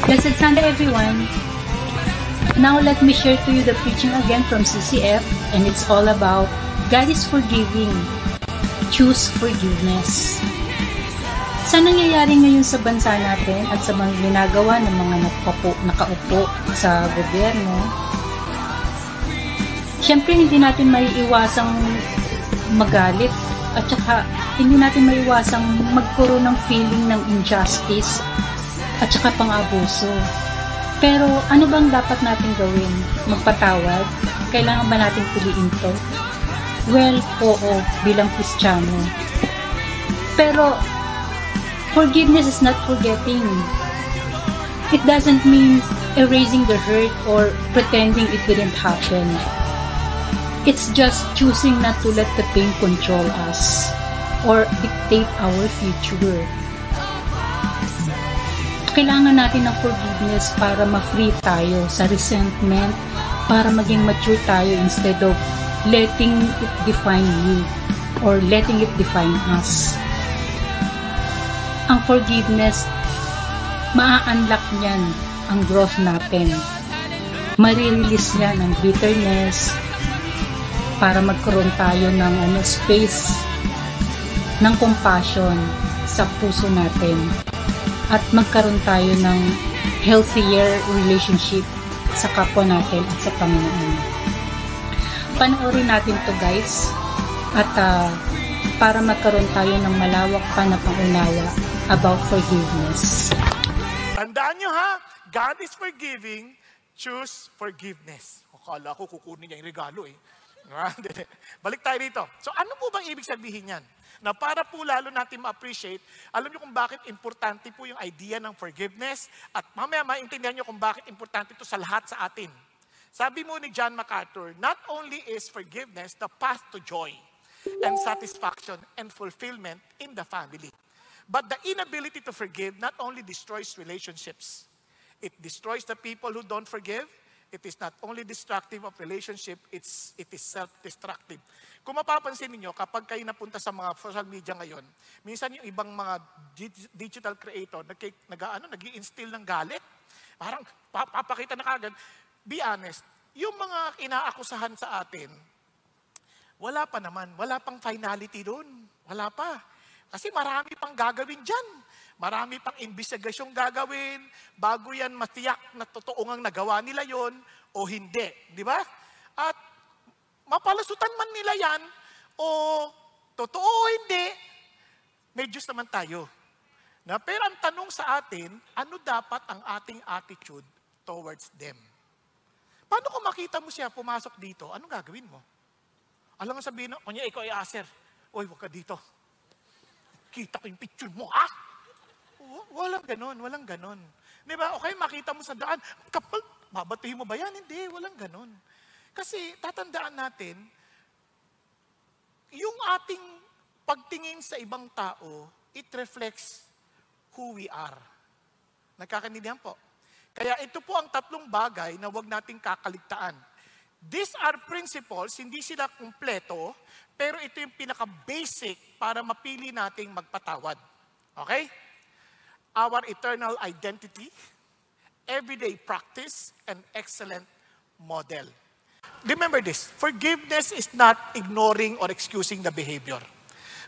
Blessed Sunday, everyone. Now let me share to you the preaching again from CCF, and it's all about God is forgiving. Choose forgiveness. Sa nangyayari ngayon sa bansa natin at sa mga ginagawa ng mga nakaupo sa gobyerno, syempre hindi natin maiiwasang magalit at saka hindi natin maiiwasang magkaroon ng feeling ng injustice at saka pang-abuso. Pero ano bang dapat natin gawin? Magpatawad? Kailangan ba natin piliin to? Well, oo, bilang Kristiyano. Pero forgiveness is not forgetting. It doesn't mean erasing the hurt or pretending it didn't happen. It's just choosing not to let the pain control us or dictate our future. Kailangan natin ng forgiveness para ma-free tayo sa resentment, para maging mature tayo instead of letting it define you or letting it define us. Ang forgiveness, maa-unlock niyan ang growth natin. Marirelease niyan ang bitterness para magkaroon tayo ng space ng compassion sa puso natin at magkaroon tayo ng healthier relationship sa kapwa natin at sa Panginoon. Panoorin natin to guys at para magkaroon tayo ng malawak pa na pangunawa about forgiveness. Tandaan nyo ha, God is forgiving, choose forgiveness. Akala ko kukunin niya yung regalo eh. Balik tayo dito. So ano po bang ibig sabihin yan? Na para po lalo natin ma-appreciate, alam niyo kung bakit importante po yung idea ng forgiveness at mamaya maintindihan niyo kung bakit importante ito sa lahat sa atin. Sabi mo ni John MacArthur, not only is forgiveness the path to joy and satisfaction and fulfillment in the family, but the inability to forgive not only destroys relationships, it destroys the people who don't forgive. It is not only destructive of relationship, it is self-destructive. Kung mapapansin niyo kapag kayo napunta sa mga social media ngayon, minsan yung ibang mga digital creator, nag-i-instill ng galit, parang papakita na kagad. Be honest, yung mga inaakusahan sa atin, wala pa naman, wala pang finality doon. Wala pa. Kasi marami pang gagawin dyan. Marami pang investigasyong gagawin, bago yan matiyak na totoo ngang nagawa nila yon o hindi. Di ba? At mapalasutan man nila yan, o totoo o hindi, may Diyos naman tayo. Pero ang tanong sa atin, ano dapat ang ating attitude towards them? Paano kung makita mo siya pumasok dito, anong gagawin mo? Alam mo sabihin, kunya ikaw ay aser. Oy, wag ka dito. Kita ko yung picture mo, ah! Walang ganon, walang ganon. Di ba? Okay, makita mo sa daan, kapal, babatihin mo ba yan? Hindi, walang ganon. Kasi tatandaan natin, yung ating pagtingin sa ibang tao, it reflects who we are. Nagkakaintindihan po? Kaya ito po ang tatlong bagay na huwag nating kakaligtaan. These are principles, hindi sila kumpleto, pero ito yung pinaka-basic para mapili nating magpatawad. Okay? Our eternal identity, everyday practice, and excellent model. Remember this, forgiveness is not ignoring or excusing the behavior.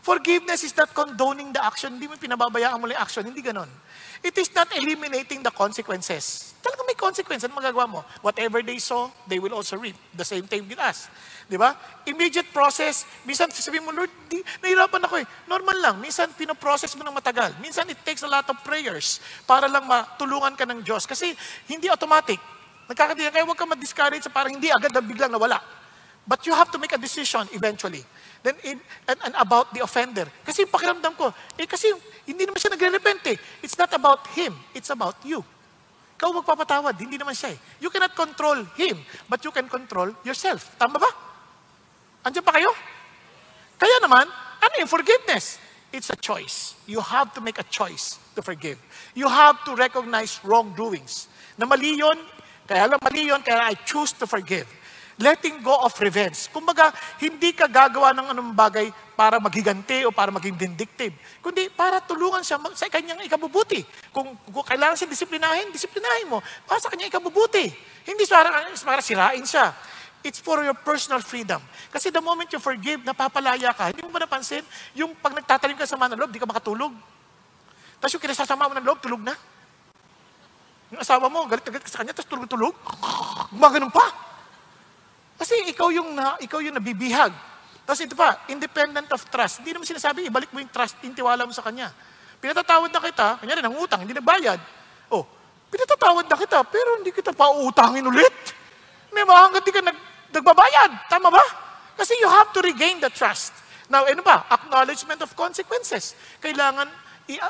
Forgiveness is not condoning the action. Hindi mo pinababayaan mo yung action. Hindi ganon. It is not eliminating the consequences. Talagang may consequence. Ano magagawa mo? Whatever they sow, they will also reap. The same thing with us. Di ba? Immediate process. Minsan sasabihin mo, Lord, nahirapan ako eh. Normal lang. Minsan pinoprocess mo ng matagal. Minsan it takes a lot of prayers para lang matulungan ka ng Diyos. Kasi hindi automatic. Nagkakadiyan. Kaya huwag ka ma-discourage sa parang hindi agad na biglang nawala. But you have to make a decision eventually. Then and about the offender. Kasi pakiramdam ko, kasi hindi naman siya nagre-repent eh. It's not about him, it's about you. Ikaw magpapatawad, hindi naman siya eh. You cannot control him, but you can control yourself. Tama ba? Andiyan pa kayo? Kaya naman, ano yung forgiveness? It's a choice. You have to make a choice to forgive. You have to recognize wrongdoings. Na mali yun, kaya I choose to forgive. letting go of revenge. Kumbaga, hindi ka gagawa ng anong bagay para maghiganti o para maging vindictive, kundi para tulungan siya sa kanyang ikabubuti. Kung kailangan siya disiplinahin mo para sa kanyang ikabubuti. Hindi para sirain siya. It's for your personal freedom. Kasi the moment you forgive, napapalaya ka. Hindi mo ba napansin? Yung pag nagtatanim ka sa sama ng loob, di ka makatulog. Tapos yung kinasasama mo ng loob, tulog na. Yung asawa mo, galit-galit ka sa kanya, tapos tulog-tulog. Gumaganon pa. Kasi ikaw yung nabibihag. Tapos ito pa, independent of trust. Hindi naman sinasabi, ibalik mo yung trust, yung tiwala mo sa kanya. Pinatatawad na kita, kanya rin, ang utang, hindi nabayad. Oh, pinatatawad na kita, pero hindi kita pa uutangin ulit. May mga hanggang di ka nagbabayad. Tama ba? Kasi you have to regain the trust. Now, ano ba? Acknowledgement of consequences. Kailangan,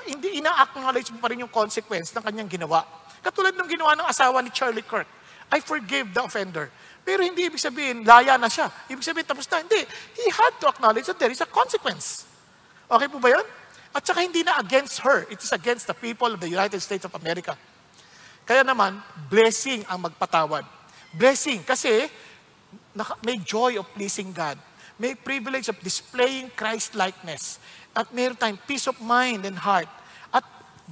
hindi ina-acknowledge mo pa rin yung consequence ng kanyang ginawa. Katulad ng ginawa ng asawa ni Charlie Kirk. I forgive the offender. Pero hindi ibig sabihin, laya na siya. Ibig sabihin, tapos na. Hindi. He had to acknowledge that there is a consequence. Okay po ba yun? At saka hindi na against her. It is against the people of the United States of America. Kaya naman, blessing ang magpatawad. Blessing, kasi may joy of pleasing God. May privilege of displaying Christ-likeness. At mayroon tayong peace of mind and heart. At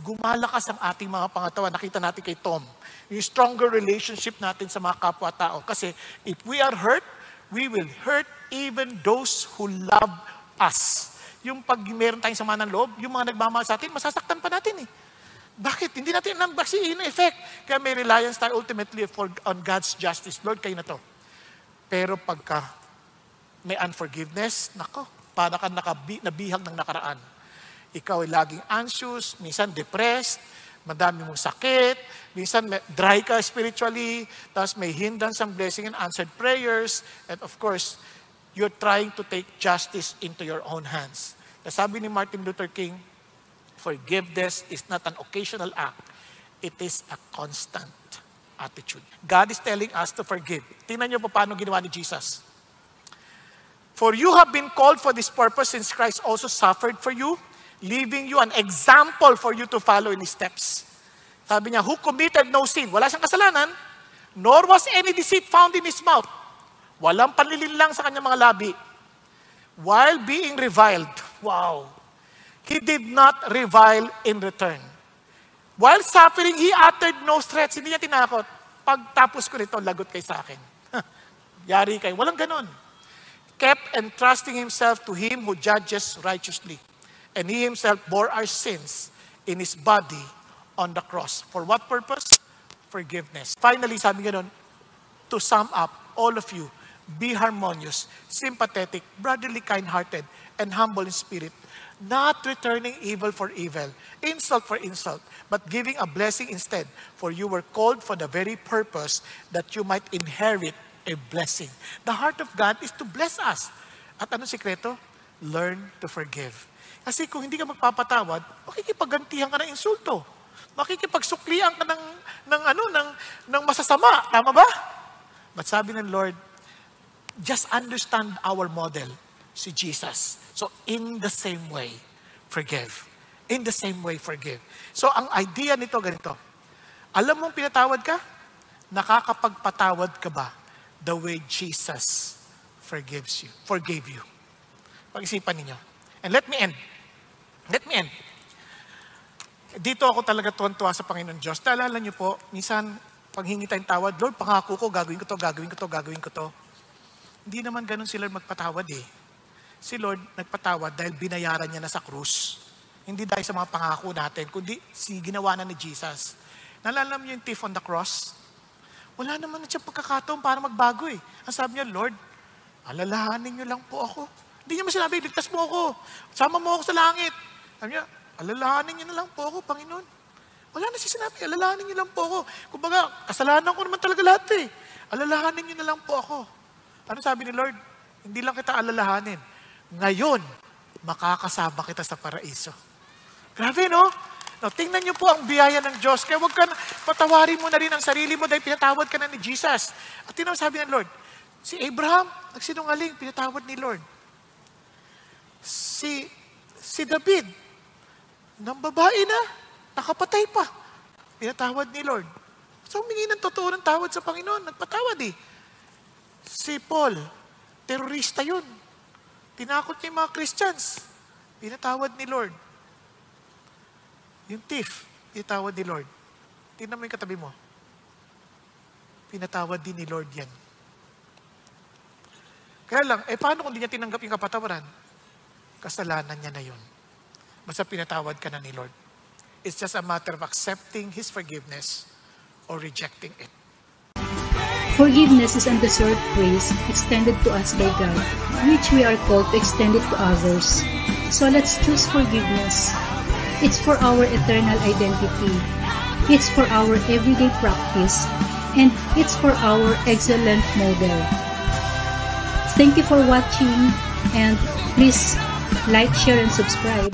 gumalakas ang ating mga pangatawan. Nakita natin kay Tom. Yung stronger relationship natin sa mga kapwa-tao. Kasi if we are hurt, we will hurt even those who love us. Yung pag meron tayong sama ng loob, yung mga nagmamahal sa atin, masasaktan pa natin eh. Bakit? Hindi natin alam vaccine effect. Kaya may reliance tayo ultimately on God's justice. Lord, kayo na to. Pero pagka may unforgiveness, nako, para ka nabihag ng nakaraan. Ikaw ay laging anxious, minsan depressed, madami mong sakit, minsan dry ka spiritually, tapos may hindrance ang blessing and answered prayers, and of course, you're trying to take justice into your own hands. Sabi ni Martin Luther King, forgiveness is not an occasional act. It is a constant attitude. God is telling us to forgive. Tingnan niyo po paano ginawa ni Jesus. For you have been called for this purpose since Christ also suffered for you, leaving you an example for you to follow in His steps. Sabi niya, who committed no sin. Wala siyang kasalanan, nor was any deceit found in His mouth. Walang panlilinlang sa kanyang mga labi. While being reviled. Wow. He did not revile in return. While suffering, He uttered no threats. Hindi niya tinakot. Pagtapos ko nito, lagot kayo sa akin. Yari kayo. Walang ganon. Kept entrusting Himself to Him who judges righteously. And He Himself bore our sins in His body on the cross. For what purpose? Forgiveness. Finally, sabi ganon, to sum up, all of you, be harmonious, sympathetic, brotherly, kind-hearted, and humble in spirit, not returning evil for evil, insult for insult, but giving a blessing instead. For you were called for the very purpose that you might inherit a blessing. The heart of God is to bless us. At anong sikreto? Learn to forgive. Kasi kung hindi ka magpapatawad, makikipaggantihan ka ng insulto. Makikipagsuklian ka ng masasama. Tama ba? But sabi ng Lord, just understand our model, si Jesus. So, in the same way, forgive. In the same way, forgive. So, ang idea nito ganito. Alam mong pinatawad ka? Nakakapagpatawad ka ba the way Jesus forgave you? Pag-isipan ninyo. And let me end. Dito ako talaga tuwan-tuwa sa Panginoon Diyos. Naalala niyo po, minsan, pag hingi tayong tawad, Lord, pangako ko, gagawin ko to. Hindi naman ganun si Lord magpatawad eh. Si Lord nagpatawad dahil binayaran niya na sa krus. Hindi dahil sa mga pangako natin, kundi ginawa na ni Jesus. Naalala mo yung thief on the cross? Wala naman na siyang pagkakataon para magbago eh. Ang sabi niya, Lord, alalahanin niyo lang po ako. Hindi niya masinabi, ligtas mo ako. Sama mo ako sa langit. Sabi niya, alalahanin niyo na lang po ako, Panginoon. Wala na siya sinabi, alalahanin niyo lang po ako. Kumbaga, kasalanan ko naman talaga lahat eh. Alalahanin niyo na lang po ako. Ano sabi ni Lord? Hindi lang kita alalahanin. Ngayon, makakasama kita sa paraiso. Grabe, no? Now, tingnan niyo po ang biyaya ng Diyos. Kaya huwag ka patawarin mo na rin ang sarili mo dahil pinatawad ka na ni Jesus. At tingnan sabi ng Lord, si Abraham, nagsinungaling, pinatawad ni Lord. Si David, nang babae na, nakapatay pa, pinatawad ni Lord. So, humingi ng totoo ng tawad sa Panginoon, nagpatawad eh. Si Paul, terorista yun. Tinakot niya yung mga Christians. Pinatawad ni Lord. Yung thief, pinatawad ni Lord. Tingnan mo yung katabi mo. Pinatawad din ni Lord yan. Kaya lang, paano kung di niya tinanggap yung kapatawaran? Kasalanan niya na yun. Basta pinatawad ka na ni Lord. It's just a matter of accepting His forgiveness or rejecting it. Forgiveness is undeserved praise extended to us by God, which we are called to extend it to others. So let's choose forgiveness. It's for our eternal identity. It's for our everyday practice. And it's for our excellent model. Thank you for watching, and please like, share, and subscribe.